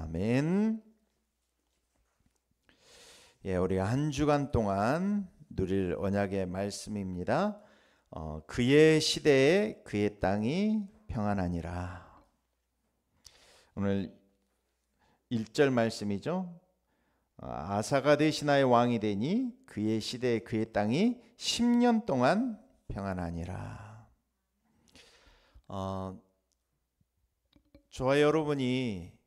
아멘. 예, 우리가 한 주간 동안 누릴 언약의 말씀입니다. 그의 시대에 그의 땅이 평안하니라. 오늘 1절 말씀이죠. 아사가 대신하여 왕이 되니 그의 시대에 그의 땅이 10년 동안 평안하니라. 저와 여러분이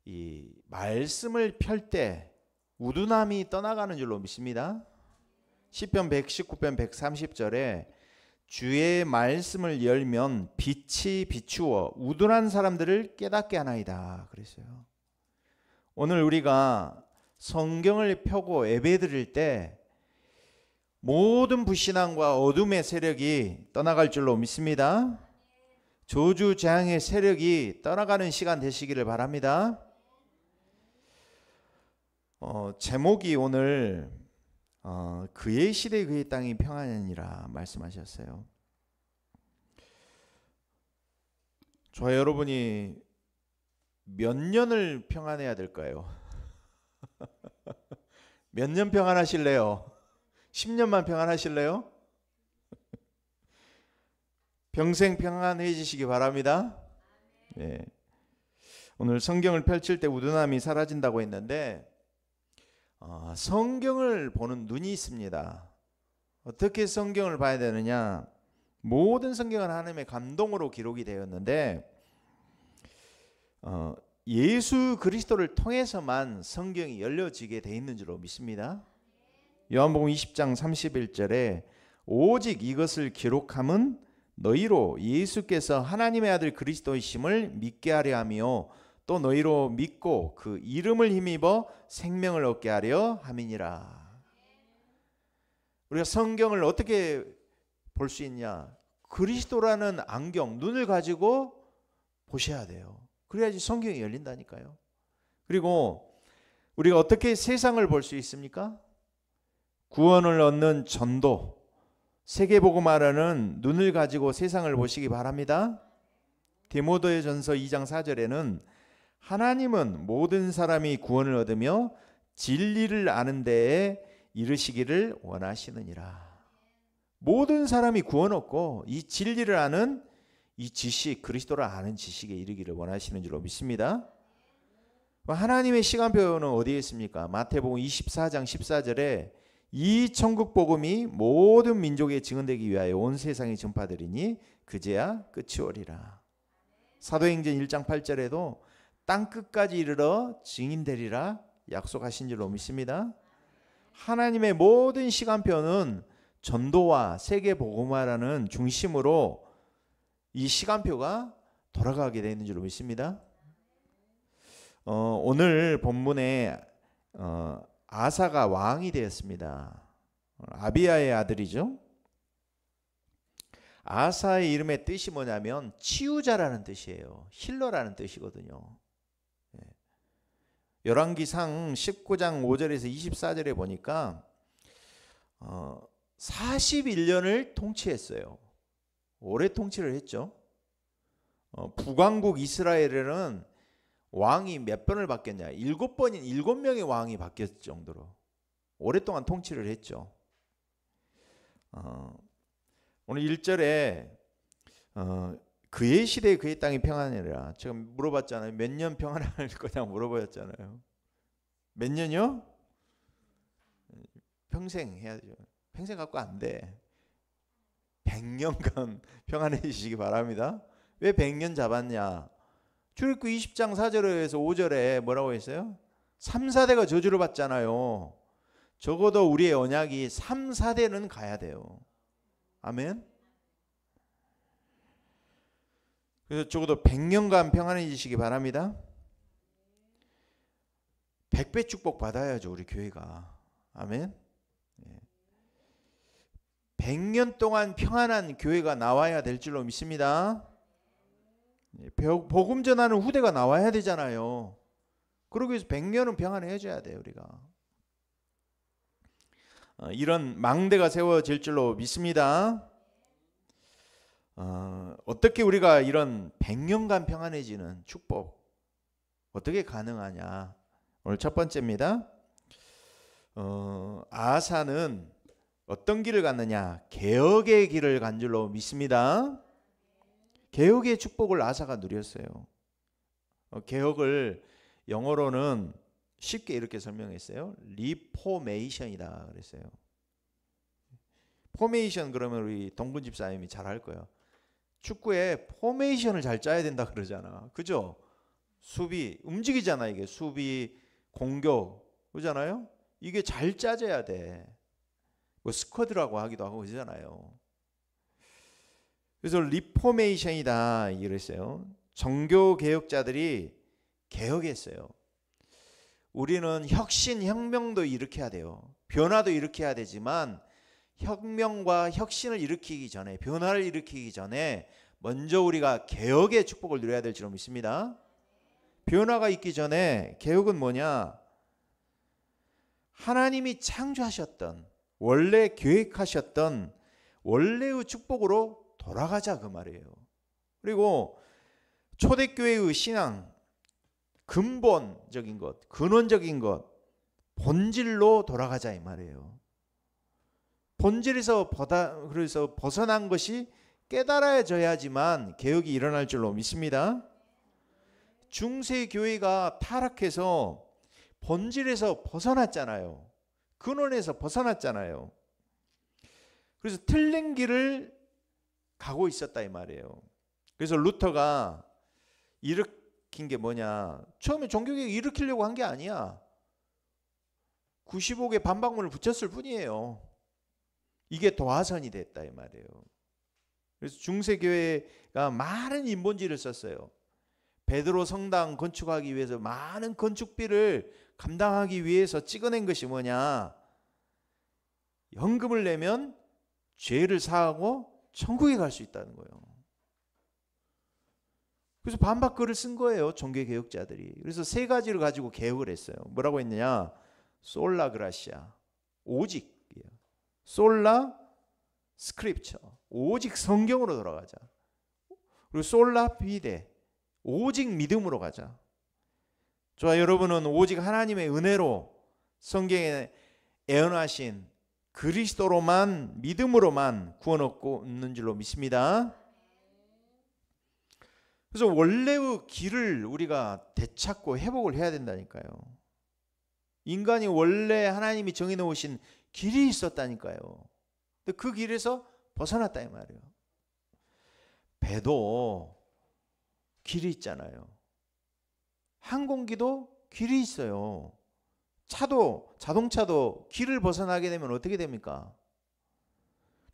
이 말씀을 펼 때 우두남이 떠나가는 줄로 믿습니다. 시편 119편 130절에 주의 말씀을 열면 빛이 비추어 우둔한 사람들을 깨닫게 하나이다 그랬어요. 오늘 우리가 성경을 펴고 예배드릴 때 모든 불신앙과 어둠의 세력이 떠나갈 줄로 믿습니다. 저주재앙의 세력이 떠나가는 시간 되시기를 바랍니다. 제목이 오늘 그의 시대 그의 땅이 평안하니라 말씀하셨어요. 저와 여러분이 몇 년을 평안해야 될까요? 몇 년 평안하실래요? 10년만 평안하실래요? 평생 평안해지시기 바랍니다. 예. 오늘 성경을 펼칠 때 우둔함이 사라진다고 했는데 성경을 보는 눈이 있습니다. 어떻게 성경을 봐야 되느냐? 모든 성경은 하나님의 감동으로 기록이 되었는데 예수 그리스도를 통해서만 성경이 열려지게 돼 있는 줄로 믿습니다. 요한복음 20장 31절에 오직 이것을 기록함은 너희로 예수께서 하나님의 아들 그리스도이심을 믿게 하려 하며 또 너희로 믿고 그 이름을 힘입어 생명을 얻게 하려 함이니라. 우리가 성경을 어떻게 볼 수 있냐? 그리스도라는 안경, 눈을 가지고 보셔야 돼요. 그래야지 성경이 열린다니까요. 그리고 우리가 어떻게 세상을 볼 수 있습니까? 구원을 얻는 전도, 세계복음화라는 눈을 가지고 세상을 보시기 바랍니다. 디모데전서 2장 4절에는 하나님은 모든 사람이 구원을 얻으며 진리를 아는 데에 이르시기를 원하시느니라. 모든 사람이 구원 얻고 이 진리를 아는 이 지식, 그리스도를 아는 지식에 이르기를 원하시는 줄로 믿습니다. 하나님의 시간표는 어디에 있습니까? 마태복음 24장 14절에 이 천국 복음이 모든 민족에 증언되기 위하여 온 세상에 전파되리니 그제야 끝이 오리라. 사도행전 1장 8절에도 땅 끝까지 이르러 증인되리라 약속하신 줄로 믿습니다. 하나님의 모든 시간표는 전도와 세계 복음화라는 중심으로 이 시간표가 돌아가게 되어 있는 줄로 믿습니다. 오늘 본문에 아사가 왕이 되었습니다. 아비야의 아들이죠. 아사의 이름의 뜻이 뭐냐면 치유자라는 뜻이에요. 힐러라는 뜻이거든요. 열왕기상 19장 5절에서 24절에 보니까 41년을 통치했어요. 오래 통치를 했죠. 북왕국 이스라엘에는 왕이 몇 번을 바뀌었냐? 7명의 왕이 바뀌었을 정도로 오랫동안 통치를 했죠. 오늘 1절에 그의 시대에 그의 땅이 평안하니라. 제가 물어봤잖아요. 몇 년 평안할 거냐고 물어보셨잖아요. 몇 년이요? 평생 해야죠. 평생 갖고 안 돼. 100년간 평안해지시기 바랍니다. 왜 100년 잡았냐? 출애굽기 20장 4절에서 5절에 뭐라고 했어요? 3, 4대가 저주를 받잖아요. 적어도 우리의 언약이 3, 4대는 가야 돼요. 아멘. 그래서 적어도 100년간 평안해지시기 바랍니다. 100배 축복 받아야죠, 우리 교회가. 아멘. 100년 동안 평안한 교회가 나와야 될 줄로 믿습니다. 복음 전하는 후대가 나와야 되잖아요. 그러기 위해서 100년은 평안해져야 돼요, 우리가. 이런 망대가 세워질 줄로 믿습니다. 어떻게 우리가 이런 100년간 평안해지는 축복 어떻게 가능하냐? 오늘 첫 번째입니다. 아하사는 어떤 길을 갔느냐? 개혁의 길을 간 줄로 믿습니다. 개혁의 축복을 아하사가 누렸어요. 개혁을 영어로는 쉽게 이렇게 설명했어요. 리포메이션이다 그랬어요. 포메이션 그러면 우리 동근 집사님이 잘 할 거예요. 축구에 포메이션을 잘 짜야 된다 그러잖아. 그죠? 수비 움직이잖아. 이게 수비 공격 그러잖아요. 이게 잘 짜져야 돼. 뭐 스쿼드라고 하기도 하고 그러잖아요. 그래서 리포메이션이다 이랬어요. 종교 개혁자들이 개혁했어요. 우리는 혁신, 혁명도 일으켜야 돼요. 변화도 일으켜야 되지만 혁명과 혁신을 일으키기 전에, 변화를 일으키기 전에 먼저 우리가 개혁의 축복을 누려야 될 줄 믿습니다. 변화가 있기 전에 개혁은 뭐냐? 하나님이 창조하셨던, 원래 계획하셨던 원래의 축복으로 돌아가자 그 말이에요. 그리고 초대교회의 신앙, 근본적인 것, 근원적인 것, 본질로 돌아가자 이 말이에요. 본질에서 그래서 벗어난 것이 깨달아져야지만 개혁이 일어날 줄로 믿습니다. 중세 교회가 타락해서 본질에서 벗어났잖아요. 근원에서 벗어났잖아요. 그래서 틀린 길을 가고 있었다 이 말이에요. 그래서 루터가 일으킨 게 뭐냐? 처음에 종교개혁 일으키려고 한 게 아니야. 95개 반박문을 붙였을 뿐이에요. 이게 도화선이 됐다 이 말이에요. 그래서 중세교회가 많은 인본지를 썼어요. 베드로 성당 건축하기 위해서 많은 건축비를 감당하기 위해서 찍어낸 것이 뭐냐? 현금을 내면 죄를 사하고 천국에 갈 수 있다는 거예요. 그래서 반박글을 쓴 거예요. 종교개혁자들이. 그래서 세 가지를 가지고 개혁을 했어요. 뭐라고 했느냐? 솔라 그라시아, 오직이에요. 솔라 스크립처, 오직 성경으로 돌아가자. 그리고 솔라 피데, 오직 믿음으로 가자. 저와 여러분은 오직 하나님의 은혜로 성경에 예언하신 그리스도로만, 믿음으로만 구원 얻는 줄로 믿습니다. 그래서 원래의 길을 우리가 되찾고 회복을 해야 된다니까요. 인간이 원래 하나님이 정해놓으신 길이 있었다니까요. 근데 그 길에서 벗어났다 이 말이에요. 배도 길이 있잖아요. 항공기도 길이 있어요. 자동차도 길을 벗어나게 되면 어떻게 됩니까?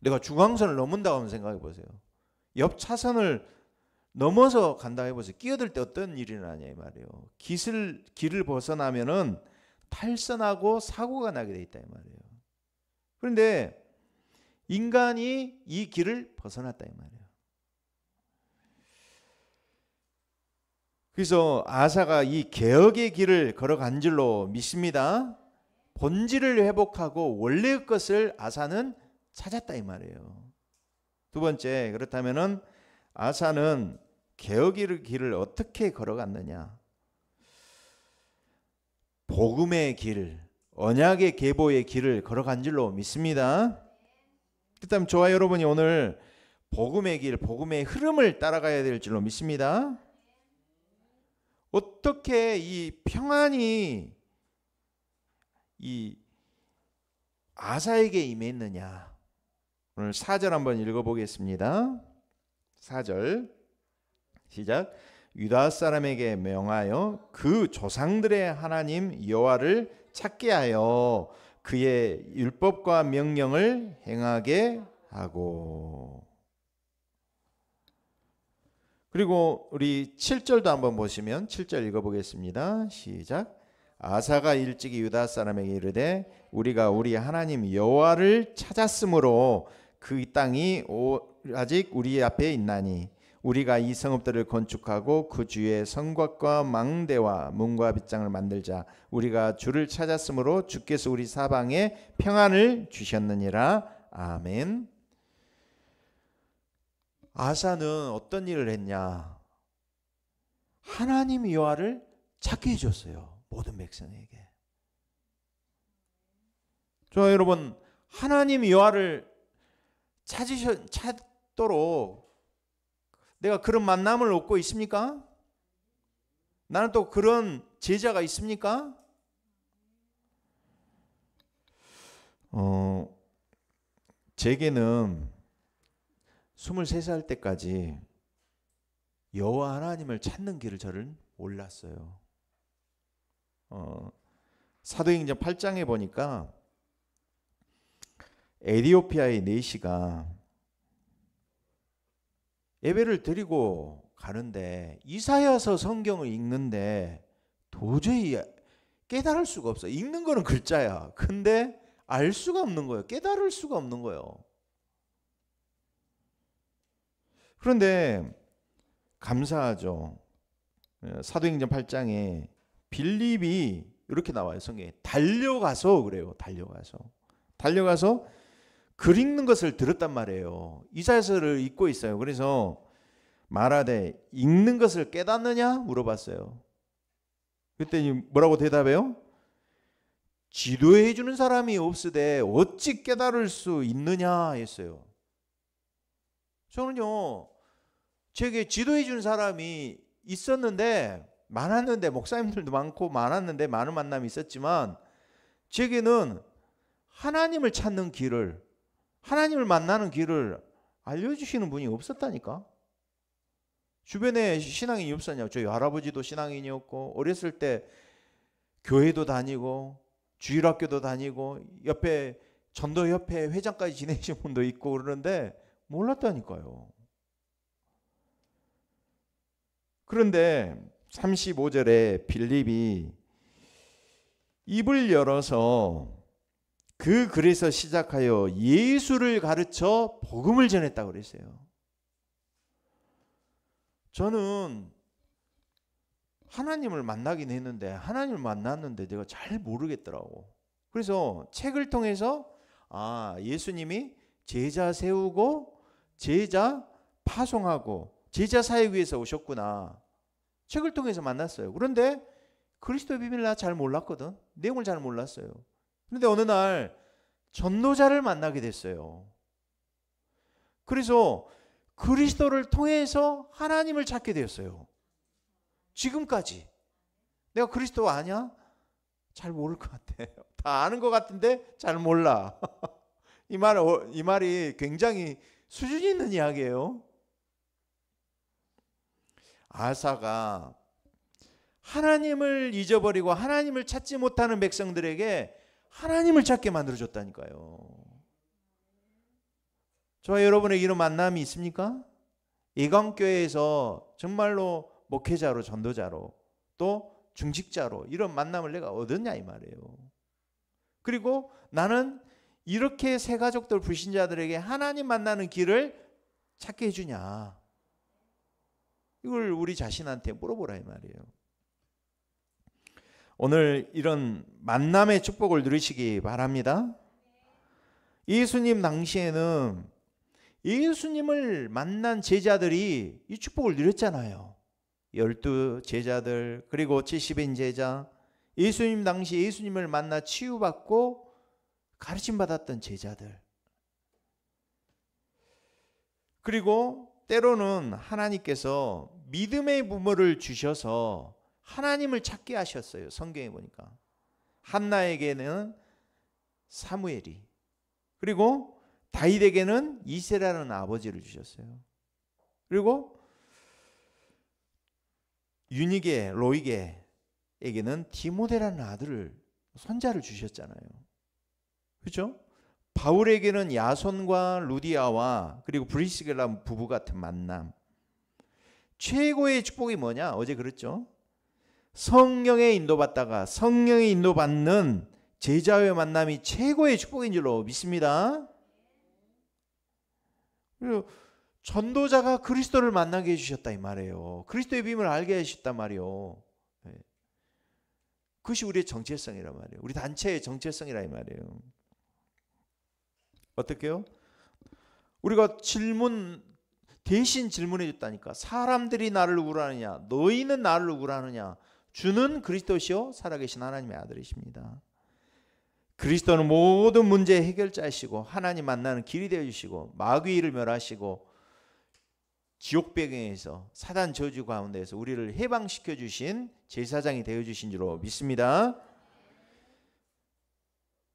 내가 중앙선을 넘는다고 한번 생각해 보세요. 옆 차선을 넘어서 간다 해보세요. 끼어들 때 어떤 일이 나냐 이 말이에요. 길을 벗어나면은 탈선하고 사고가 나게 돼 있다 이 말이에요. 그런데 인간이 이 길을 벗어났다 이 말이에요. 그래서 아사가 이 개혁의 길을 걸어간 줄로 믿습니다. 본질을 회복하고 원래의 것을 아사는 찾았다 이 말이에요. 두 번째, 그렇다면은 아사는 개혁의 길을 어떻게 걸어갔느냐? 복음의 길, 언약의 계보의 길을 걸어간 줄로 믿습니다. 그렇다면 저와 여러분이 오늘 복음의 길, 복음의 흐름을 따라가야 될 줄로 믿습니다. 어떻게 이 평안이 이 아사에게 임했느냐? 오늘 4절 한번 읽어보겠습니다. 4절 시작. 유다 사람에게 명하여 그 조상들의 하나님 여호와를 찾게 하여 그의 율법과 명령을 행하게 하고. 그리고 우리 7절도 한번 보시면 7절 읽어보겠습니다. 시작. 아사가 일찍이 유다 사람에게 이르되 우리가 우리 하나님 여호와를 찾았으므로 그 땅이 아직 우리 앞에 있나니 우리가 이 성읍들을 건축하고 그 주위에 성곽과 망대와 문과 빗장을 만들자. 우리가 주를 찾았으므로 주께서 우리 사방에 평안을 주셨느니라. 아멘. 아사는 어떤 일을 했냐? 하나님 여호와를 찾게 해줬어요. 모든 백성에게. 저 여러분, 하나님 여호와를 찾도록 내가 그런 만남을 얻고 있습니까? 나는 또 그런 제자가 있습니까? 제게는 23살 때까지 여호와 하나님을 찾는 길을 저를 몰랐어요. 사도행전 8장에 보니까 에티오피아의 내시가 예배를 드리고 가는데 이사야서 성경을 읽는데 도저히 깨달을 수가 없어. 읽는 거는 글자야. 근데 알 수가 없는 거예요. 깨달을 수가 없는 거예요. 그런데 감사하죠. 사도행전 8장에 빌립이 이렇게 나와요. 성경에 달려가서 그래요. 달려가서 글 읽는 것을 들었단 말이에요. 이사야서를 읽고 있어요. 그래서 말하되 읽는 것을 깨닫느냐 물어봤어요. 그랬더니 뭐라고 대답해요? 지도해 주는 사람이 없으되 어찌 깨달을 수 있느냐 했어요. 저는요, 제게 지도해 주는 사람이 있었는데 많았는데, 목사님들도 많고 많았는데 많은 만남이 있었지만 제게는 하나님을 찾는 길을, 하나님을 만나는 길을 알려주시는 분이 없었다니까. 주변에 신앙인이 없었냐고. 저희 할아버지도 신앙인이었고 어렸을 때 교회도 다니고 주일학교도 다니고 옆에 전도협회 회장까지 지내신 분도 있고 그러는데 몰랐다니까요. 그런데 35절에 빌립이 입을 열어서 그 글에서 시작하여 예수를 가르쳐 복음을 전했다고 그랬어요. 저는 하나님을 만나긴 했는데 하나님을 만났는데 내가 잘 모르겠더라고. 그래서 책을 통해서 예수님이 제자 세우고 제자 파송하고 제자 사역 위해서 오셨구나. 책을 통해서 만났어요. 그런데 그리스도의 비밀을 나 잘 몰랐거든. 내용을 잘 몰랐어요. 그런데 어느 날 전도자를 만나게 됐어요. 그래서 그리스도를 통해서 하나님을 찾게 되었어요. 지금까지. 내가 그리스도 아냐? 잘 모를 것 같아. 다 아는 것 같은데 잘 몰라. 이 말이 굉장히 수준 있는 이야기예요. 아사가 하나님을 잊어버리고 하나님을 찾지 못하는 백성들에게 하나님을 찾게 만들어줬다니까요. 저와 여러분의 이런 만남이 있습니까? 예강교회에서 정말로 목회자로, 전도자로, 또 중직자로 이런 만남을 내가 얻었냐 이 말이에요. 그리고 나는 이렇게 새 가족들, 불신자들에게 하나님 만나는 길을 찾게 해주냐, 이걸 우리 자신한테 물어보라 이 말이에요. 오늘 이런 만남의 축복을 누리시기 바랍니다. 예수님 당시에는 예수님을 만난 제자들이 이 축복을 누렸잖아요. 12 제자들, 그리고 70인 제자, 예수님 당시 예수님을 만나 치유받고 가르침받았던 제자들, 그리고 때로는 하나님께서 믿음의 부모를 주셔서 하나님을 찾게 하셨어요. 성경에 보니까 한나에게는 사무엘이, 그리고 다윗에게는 이세라는 아버지를 주셨어요. 그리고 유니게, 로이게에게는 디모데라는 아들을, 손자를 주셨잖아요. 그렇죠? 바울에게는 야손과 루디아와 그리고 브리스길라 부부 같은 만남. 최고의 축복이 뭐냐? 어제 그랬죠? 성령에 인도받다가 성령에 인도받는 제자의 만남이 최고의 축복인 줄로 믿습니다. 그리고 전도자가 그리스도를 만나게 해주셨다 이 말이에요. 그리스도의 비밀을 알게 해주셨단 말이에요. 그것이 우리의 정체성이란 말이에요. 우리 단체의 정체성이라 이 말이에요. 어떻게요? 우리가 대신 질문해 줬다니까. 사람들이 나를 누구로 아느냐? 너희는 나를 누구로 아느냐? 주는 그리스도시요 살아계신 하나님의 아들이십니다. 그리스도는 모든 문제의 해결자이시고 하나님 만나는 길이 되어주시고 마귀를 멸하시고 지옥 배경에서 사단 저주 가운데에서 우리를 해방시켜 주신 제사장이 되어주신 줄로 믿습니다.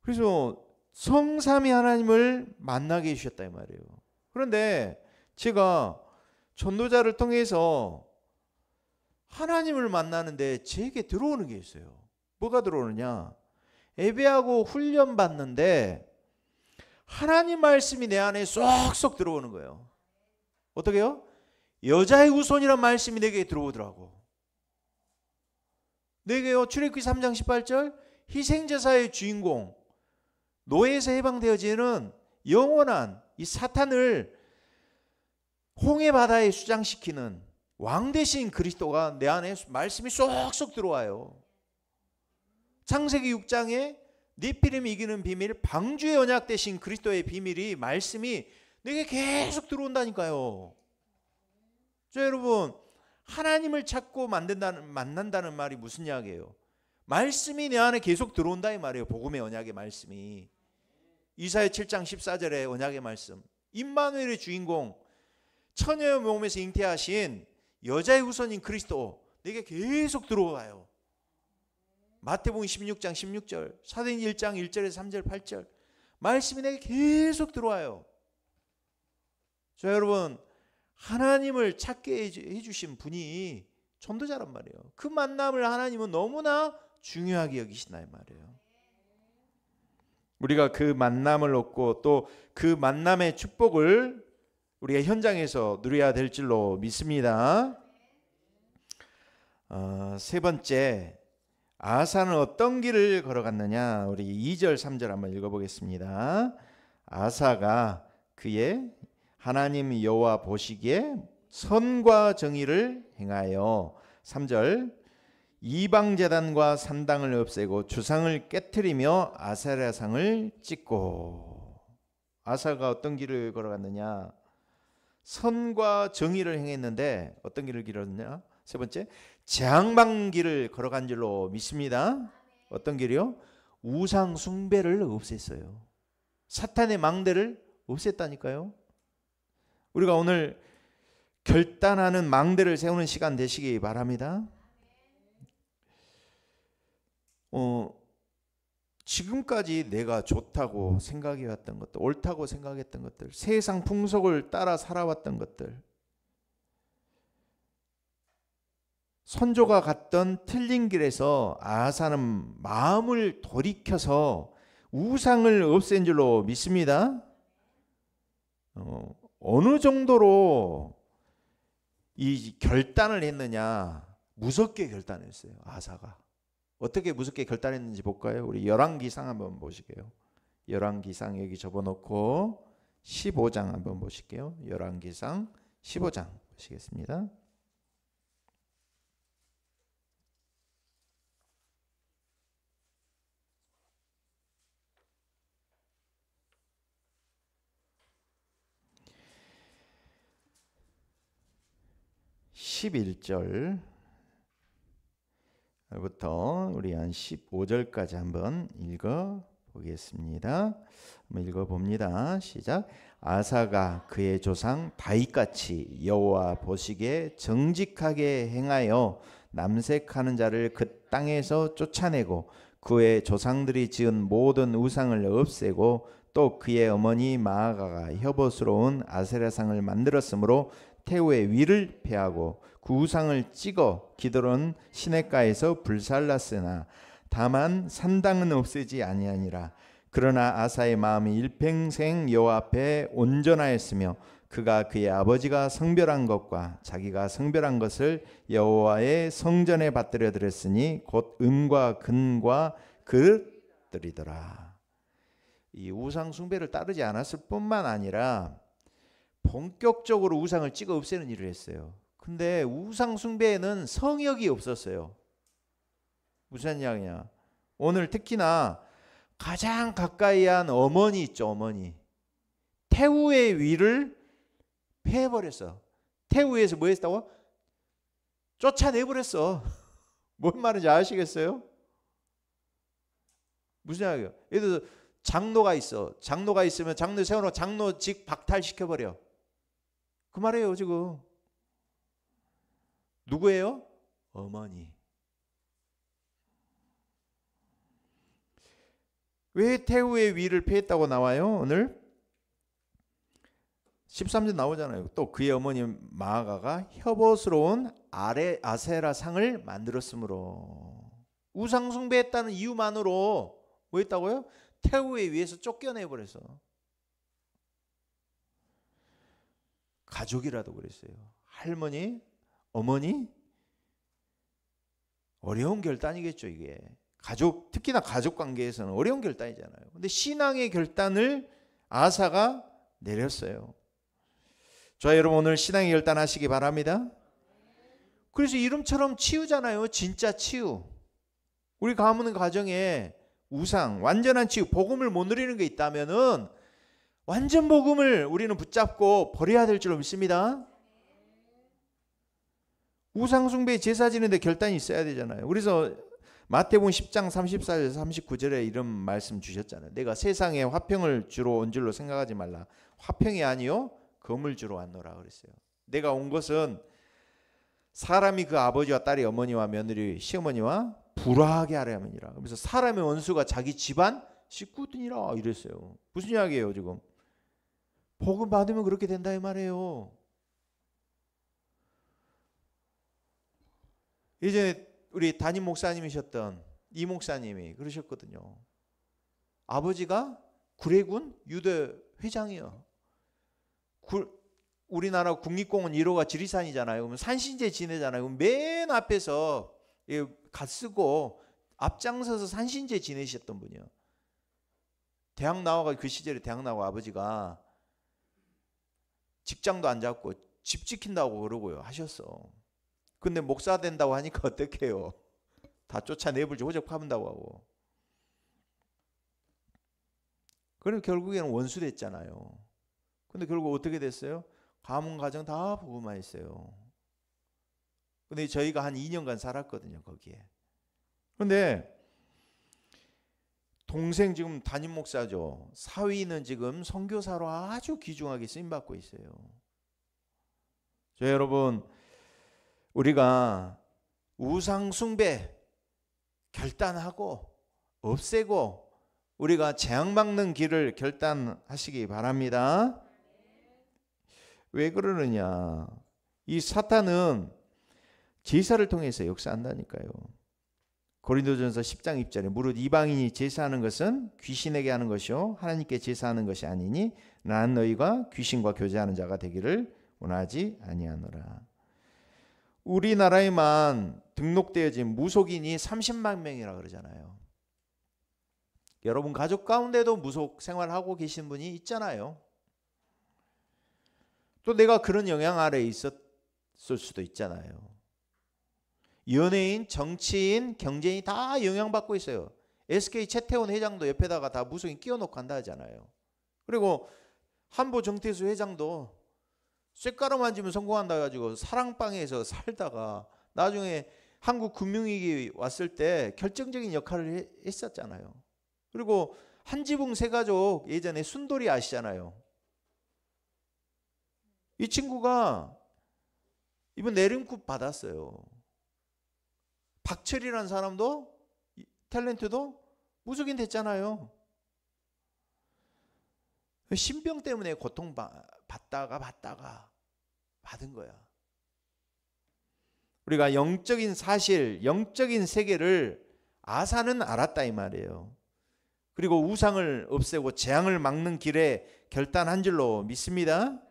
그래서 성삼위 하나님을 만나게 해주셨다 이 말이에요. 그런데 제가 전도자를 통해서 하나님을 만나는데 제게 들어오는 게 있어요. 뭐가 들어오느냐? 예배하고 훈련 받는데 하나님 말씀이 내 안에 쏙쏙 들어오는 거예요. 어떻게요? 여자의 후손이란 말씀이 내게 들어오더라고. 내게요. 출애굽기 3장 18절 희생제사의 주인공 노예에서 해방되어지는 영원한 이 사탄을 홍해 바다에 수장시키는 왕 대신 그리스도가 내 안에 말씀이 쏙쏙 들어와요. 창세기 6장에 네피림이 이기는 비밀, 방주의 언약 대신 그리스도의 비밀이 말씀이 내게 계속 들어온다니까요. 자, 여러분, 하나님을 찾고 만난다는 말이 무슨 이야기예요? 말씀이 내 안에 계속 들어온다 이 말이에요. 복음의 언약의 말씀이. 이사야 7장 14절의 언약의 말씀, 임마누엘의 주인공, 처녀의 몸에서 잉태하신 여자의 후손인 그리스도 내게 계속 들어와요. 마태복음 16장 16절, 사도행전 1장 1절에서 3절 8절 말씀이 내게 계속 들어와요. 자, 여러분, 하나님을 찾게 해주신 분이 전도자란 말이에요. 그 만남을 하나님은 너무나 중요하게 여기신다 이 말이에요. 우리가 그 만남을 얻고 또 그 만남의 축복을 우리가 현장에서 누려야 될 줄로 믿습니다. 세 번째, 아사는 어떤 길을 걸어갔느냐? 우리 2절 3절 한번 읽어보겠습니다. 아사가 그의 하나님 여호와 보시기에 선과 정의를 행하여 3절 이방 제단과 산당을 없애고 주상을 깨트리며 아세라상을 찍고. 아사가 어떤 길을 걸어갔느냐? 선과 정의를 행했는데 어떤 길을 걸었느냐? 세 번째, 재앙방 길을 걸어간 줄로 믿습니다. 어떤 길이요? 우상 숭배를 없앴어요. 사탄의 망대를 없앴다니까요. 우리가 오늘 결단하는 망대를 세우는 시간 되시기 바랍니다. 지금까지 내가 좋다고 생각해왔던 것들, 옳다고 생각했던 것들, 세상 풍속을 따라 살아왔던 것들, 선조가 갔던 틀린 길에서 아사는 마음을 돌이켜서 우상을 없앤 줄로 믿습니다. 어느 정도로 이 결단을 했느냐? 무섭게 결단했어요. 아사가. 어떻게 무섭게 결단했는지 볼까요? 우리 열왕기상 한번 보시게요. 열왕기상 여기 접어놓고 15장 한번 보실게요. 열왕기상 15장 보시겠습니다. (11절) 부터 우리 한 15절까지 한번 읽어 보겠습니다. 한번 읽어 봅니다. 시작. 아사가 그의 조상 다윗같이 여호와 보시기에 정직하게 행하여 남색하는 자를 그 땅에서 쫓아내고 그의 조상들이 지은 모든 우상을 없애고 또 그의 어머니 마아가가 혐오스러운 아세라상을 만들었으므로 태우의 위를 패하고 그 우상을 찍어 기드론 시냇가에서 불살랐으나 다만 산당은 없애지 아니하니라. 그러나 아사의 마음이 일평생 여호와 앞에 온전하였으며 그가 그의 아버지가 성별한 것과 자기가 성별한 것을 여호와의 성전에 받들여 드렸으니 곧 은과 금과 그릇들이더라. 이 우상 숭배를 따르지 않았을 뿐만 아니라 본격적으로 우상을 찍어 없애는 일을 했어요. 근데 우상 숭배에는 성역이 없었어요. 무슨 이야기냐? 오늘 특히나 가장 가까이 한 어머니 있죠, 어머니. 태우의 위를 패해버렸어. 태우에서 뭐 했다고? 쫓아내버렸어. 뭔 말인지 아시겠어요? 무슨 이야기예요? 예를 들어 장로가 있어. 장로가 있으면 장로 세워놓고 장로직 박탈시켜버려. 그 말이에요 지금. 누구예요? 어머니. 왜 태후의 위를 패했다고 나와요? 오늘 13절 나오잖아요. 또 그의 어머니 마아가가 협옷스러운 아세라 상을 만들었으므로. 우상 숭배했다는 이유만으로 뭐 했다고요? 태후의 위에서 쫓겨내버려서. 가족이라도 그랬어요. 할머니, 어머니, 어려운 결단이겠죠 이게. 가족, 특히나 가족 관계에서는 어려운 결단이잖아요. 근데 신앙의 결단을 아사가 내렸어요. 저 여러분 오늘 신앙의 결단 하시기 바랍니다. 그래서 이름처럼 치유잖아요. 진짜 치유. 우리 가문 가정에 우상, 완전한 치유, 복음을 못 누리는 게 있다면은 완전 복음을 우리는 붙잡고 버려야 될 줄로 믿습니다. 우상 숭배 제사 지는데 결단이 있어야 되잖아요. 그래서 마태복음 10장 34절에서 39절에 이런 말씀 주셨잖아요. 내가 세상에 화평을 주러 온 줄로 생각하지 말라. 화평이 아니요 검을 주러 왔노라 그랬어요. 내가 온 것은 사람이 그 아버지와 딸이 어머니와 며느리 시어머니와 불화하게 하려 함이니라. 그래서 사람의 원수가 자기 집안 식구들이라 이랬어요. 무슨 이야기예요 지금? 복음 받으면 그렇게 된다 이 말이에요. 이제 우리 담임 목사님이셨던 이 목사님이 그러셨거든요. 아버지가 구례군 유대 회장이요. 우리나라 국립공원 1호가 지리산이잖아요. 그러면 산신제 지내잖아요. 그럼 맨 앞에서 갓 쓰고 앞장서서 산신제 지내셨던 분이요. 대학 나와가 그 시절에 대학 나와 아버지가 직장도 안 잡고 집 지킨다고 그러고요 하셨어. 근데 목사 된다고 하니까 어떡해요? 다 쫓아내버리지 호적 파문다고 하고. 그래서 결국에는 원수 됐잖아요. 근데 결국 어떻게 됐어요? 가문 가정 다 복음화했어요. 근데 저희가 한 2년간 살았거든요 거기에. 근데 동생 지금 담임 목사죠. 사위는 지금 선교사로 아주 귀중하게 쓰임받고 있어요. 저 여러분 우리가 우상 숭배 결단하고 없애고 우리가 재앙 막는 길을 결단하시기 바랍니다. 왜 그러느냐? 이 사탄은 제사를 통해서 역사한다니까요. 고린도전서 10장 1절에 무릇 이방인이 제사하는 것은 귀신에게 하는 것이요 하나님께 제사하는 것이 아니니 나는 너희가 귀신과 교제하는 자가 되기를 원하지 아니하노라. 우리나라에만 등록되어진 무속인이 30만 명이라 그러잖아요. 여러분 가족 가운데도 무속 생활하고 계신 분이 있잖아요. 또 내가 그런 영향 아래에 있었을 수도 있잖아요. 연예인, 정치인, 경제인 다 영향받고 있어요. SK 최태원 회장도 옆에다가 다 무속인 끼워놓고 한다 하잖아요. 그리고 한보 정태수 회장도 쇳가루 만지면 성공한다 해가지고 사랑방에서 살다가 나중에 한국 금융위기 왔을 때 결정적인 역할을 했었잖아요. 그리고 한지붕 세가족 예전에 순돌이 아시잖아요. 이 친구가 이번 내림급 받았어요. 박철이라는 사람도 탤런트도 무속인 됐잖아요. 신병 때문에 고통받다가 받은 거야. 우리가 영적인 사실, 영적인 세계를 아사는 알았다 이 말이에요. 그리고 우상을 없애고 재앙을 막는 길에 결단한 줄로 믿습니다.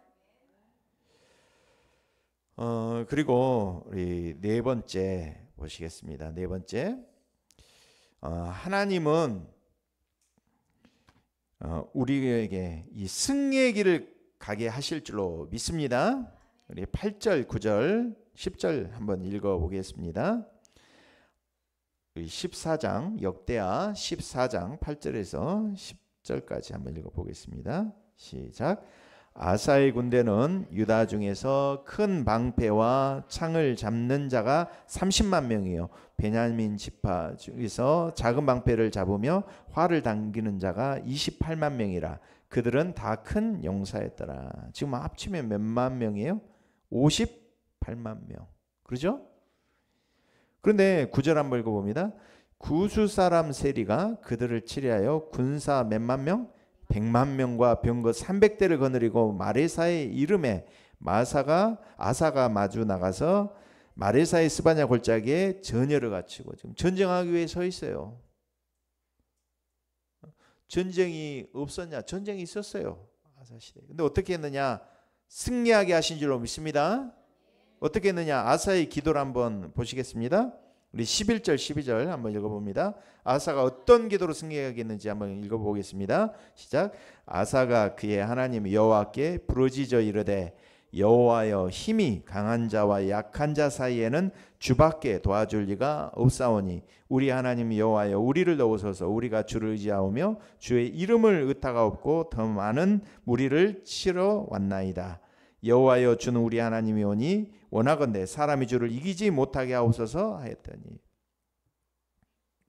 그리고 우리 네 번째 보시겠습니다. 네 번째, 하나님은 우리에게 이 승리의 길을 가게 하실 줄로 믿습니다. 우리 8절, 9절, 10절 한번 읽어보겠습니다. 14장 역대하 14장 8절에서 10절까지 한번 읽어보겠습니다. 시작. 아사의 군대는 유다 중에서 큰 방패와 창을 잡는 자가 30만 명이요 베냐민 지파 중에서 작은 방패를 잡으며 활을 당기는 자가 28만 명이라. 그들은 다 큰 용사였더라. 지금 합치면 몇만 명이에요? 58만 명. 그러죠? 그런데 9절 한번 읽어봅니다. 구수 사람 세리가 그들을 치리하여 군사 몇만 명? 100만 명과 병거 300대를 거느리고 마레사의 이름에 아사가 마주 나가서 마레사의 스바냐 골짜기에 전열을 갖추고 지금 전쟁하기 위해 서 있어요. 전쟁이 없었냐? 전쟁이 있었어요. 아사 시대. 근데 어떻게 했느냐? 승리하게 하신 줄로 믿습니다. 어떻게 했느냐? 아사의 기도를 한번 보시겠습니다. 우리 11절 12절 한번 읽어봅니다. 아사가 어떤 기도로 승리하겠는지 한번 읽어보겠습니다. 시작. 아사가 그의 하나님 여호와께 부르짖어 이르되 여호와여 힘이 강한 자와 약한 자 사이에는 주밖에 도와줄 리가 없사오니 우리 하나님 여호와여 우리를 도우소서. 우리가 주를 의지하오며 주의 이름을 의탁하옵고 더 많은 무리를 치러 왔나이다. 여호와여 주는 우리 하나님이오니 원하건대 사람이 주를 이기지 못하게 하옵소서 하였더니.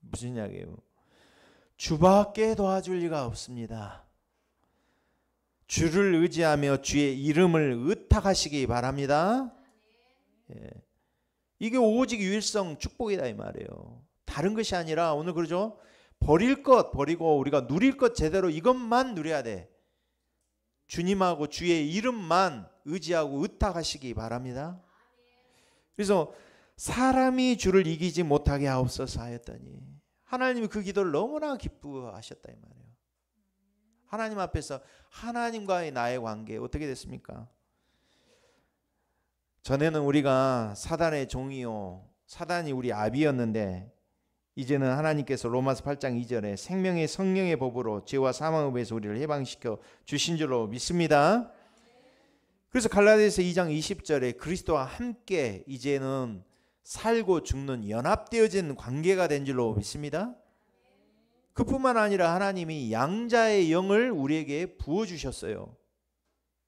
무슨 이야기예요? 주밖에 도와줄 리가 없습니다. 주를 의지하며 주의 이름을 의탁하시기 바랍니다. 예. 이게 오직 유일성 축복이다 이 말이에요. 다른 것이 아니라 오늘 그러죠? 버릴 것 버리고 우리가 누릴 것 제대로 이것만 누려야 돼. 주님하고 주의 이름만 의지하고 의탁하시기 바랍니다. 그래서 사람이 주를 이기지 못하게 하옵소서 하였더니 하나님이 그 기도를 너무나 기뻐하셨다 이 말이에요. 하나님 앞에서 하나님과의 나의 관계 어떻게 됐습니까? 전에는 우리가 사단의 종이요 사단이 우리 아비였는데 이제는 하나님께서 로마서 8장 2절에 생명의 성령의 법으로 죄와 사망의 법에서 우리를 해방시켜 주신 줄로 믿습니다. 그래서 갈라디아서 2장 20절에 그리스도와 함께 이제는 살고 죽는 연합되어진 관계가 된 줄로 믿습니다. 그뿐만 아니라 하나님이 양자의 영을 우리에게 부어주셨어요.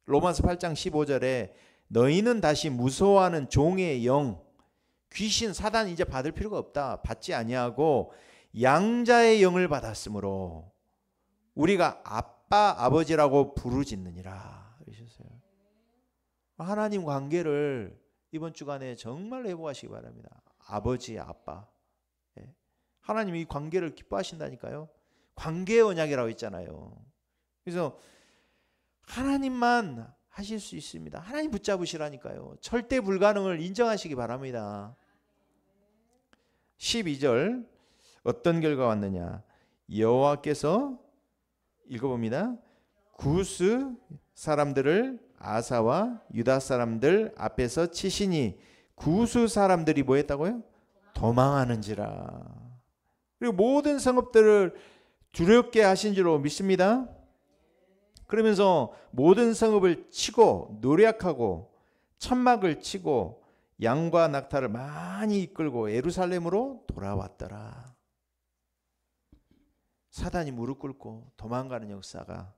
로마서 8장 15절에 너희는 다시 무서워하는 종의 영 귀신 사단 이제 받을 필요가 없다. 받지 아니하고 양자의 영을 받았으므로 우리가 아빠 아버지라고 부르짖느니라 그러셨어요. 하나님 관계를 이번 주간에 정말 회복하시기 바랍니다. 아버지 아빠. 하나님이 이 관계를 기뻐하신다니까요. 관계의 언약이라고 했잖아요. 그래서 하나님만 하실 수 있습니다. 하나님 붙잡으시라니까요. 절대 불가능을 인정하시기 바랍니다. 12절 어떤 결과가 왔느냐. 여호와께서 읽어봅니다. 구스 사람들을 아사와 유다 사람들 앞에서 치시니 구스 사람들이 뭐 했다고요? 도망하는지라. 그리고 모든 성읍들을 두렵게 하신 줄로 믿습니다. 그러면서 모든 성읍을 치고 노략하고 천막을 치고 양과 낙타를 많이 이끌고 예루살렘으로 돌아왔더라. 사단이 무릎 꿇고 도망가는 역사가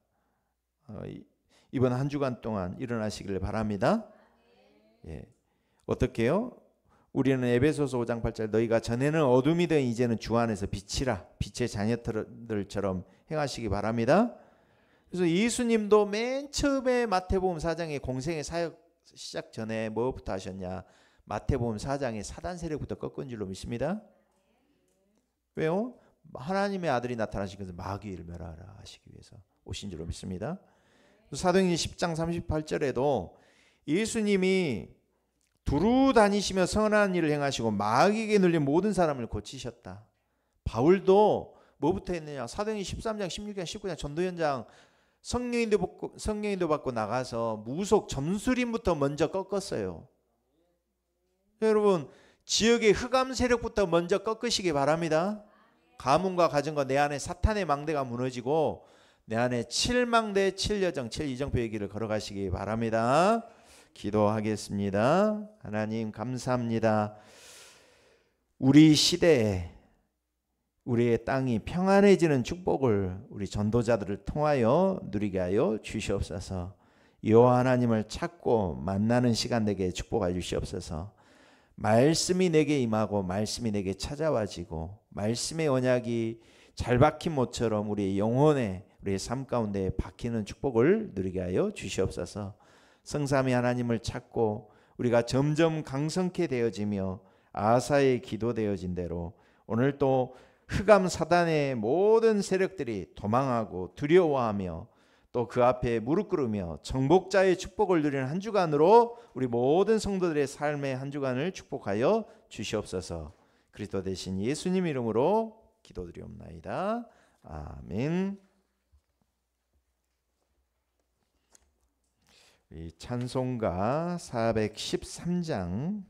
이번 한 주간 동안 일어나시기를 바랍니다. 예. 어떻게 해요? 우리는 에베소서 5장 8절 너희가 전에는 어둠이든 이제는 주 안에서 빛이라 빛의 자녀들처럼 행하시기 바랍니다. 그래서 예수님도 맨 처음에 마태복음 4장의 공생의 사역 시작 전에 뭐부터 하셨냐? 마태복음 4장의 사단 세력부터 꺾은 줄로 믿습니다. 왜요? 하나님의 아들이 나타나신 것은 마귀를 멸하라 하시기 위해서 오신 줄로 믿습니다. 사도행전 10장 38절에도 예수님이 두루 다니시며 선한 일을 행하시고 마귀에게 눌린 모든 사람을 고치셨다. 바울도 뭐부터 했느냐? 사도행전 13장 16장 19장 전도 현장 성령인도 받고 나가서 무속 점술인부터 먼저 꺾었어요. 여러분 지역의 흑암 세력부터 먼저 꺾으시기 바랍니다. 가문과 가정과 내 안에 사탄의 망대가 무너지고 내 안에 7망대 7여정 7이정표의 길을 걸어가시기 바랍니다. 기도하겠습니다. 하나님 감사합니다. 우리 시대에 우리의 땅이 평안해지는 축복을 우리 전도자들을 통하여 누리게 하여 주시옵소서. 여호와 하나님을 찾고 만나는 시간 되게 축복하여 주시옵소서. 말씀이 내게 임하고 말씀이 내게 찾아와지고 말씀의 언약이 잘 박힌 못처럼 우리의 영혼에 우리의 삶 가운데 박히는 축복을 누리게 하여 주시옵소서. 성삼위 하나님을 찾고 우리가 점점 강성케 되어지며 아사의 기도되어진 대로 오늘 또 흑암 사단의 모든 세력들이 도망하고 두려워하며 또 그 앞에 무릎 꿇으며 정복자의 축복을 누리는 한 주간으로 우리 모든 성도들의 삶의 한 주간을 축복하여 주시옵소서. 그리스도 대신 예수님 이름으로 기도드리옵나이다. 아멘. 이 찬송가 413장